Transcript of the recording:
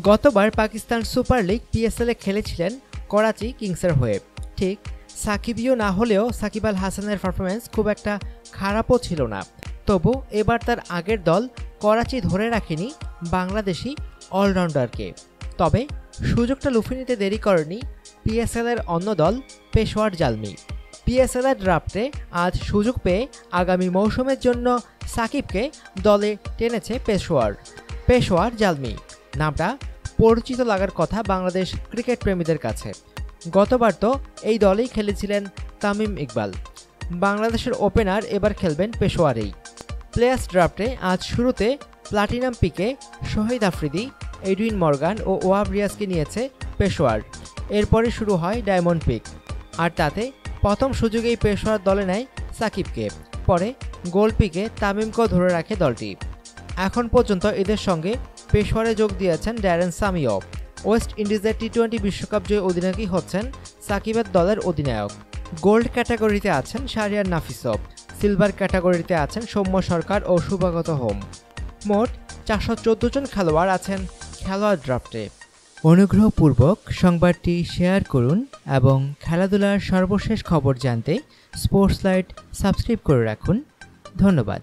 গতবার Pakistan super league পিএসএলে খেলেছিলেন করাচি কিংসের হয়ে। ঠিক সাকিবীয় না হলেও সাকিব আল হাসানের পারফরম্যান্স খুব একটা খারাপও ছিল না। তবু এবার তার আগের দল করাচি ধরে রাখেনি বাংলাদেশি অলরাউন্ডারকে। তবে সুযোগটা লুফে নিতে দেরি করেনি পিএসএলের অন্য দল পেশোয়ার জালমি। পিএসএলের ড্রাফটে আজ সুযোগ পেয়ে আগামী মৌসুমের জন্য সাকিবকে দলে টেনেছে পেশোয়ার জালমি। নামটা পরিচিত লাগার কথা বাংলাদেশ ক্রিকেট প্রেমীদের কাছে। গতবার তো এই দলেই খেলেছিলেন তামিম ইকবাল। বাংলাদেশের ওপেনার এবার খেলবেন পেশোয়ারেই। প্লেয়ার্স ড্রাফটে আজ শুরুতে প্লাটিনাম পিকে শহীদ আফ্রিদি, এডুইন মর্গান ও ওয়াব রিয়াজকে নিয়েছে পেশোয়ার। এরপরে শুরু হয় ডায়মন্ড পিক, আর তাতে প্রথম সুযোগেই পেশোয়ার দলে নেয় সাকিবকে। পরে গোল পিকে তামিমকেও ধরে রাখে দলটি। এখন পর্যন্ত এদের সঙ্গে পেশোয়ারে যোগ দিয়েছেন ড্যারেন সামিও। ওয়েস্ট ইন্ডিজের টি-20 বিশ্বকাপ জয়ী অধিনায়কই হচ্ছেন সাকিবের দলের অধিনায়ক। গোল্ড ক্যাটাগরিতে আছেন শাহরিয়ার নাফিসও, সিলভার ক্যাটাগরিতে আছেন সৌম্য সরকার ও শুভাগত হোম। মোট 414 জন খেলোয়াড় আছেন খেলোয়াড় ড্রাফটে। অনুগ্রহপূর্বক সংবাদটি শেয়ার করুন এবং খেলাধুলার সর্বশেষ খবর জানতে স্পোর্টস লাইট সাবস্ক্রাইব করে রাখুন। ধন্যবাদ।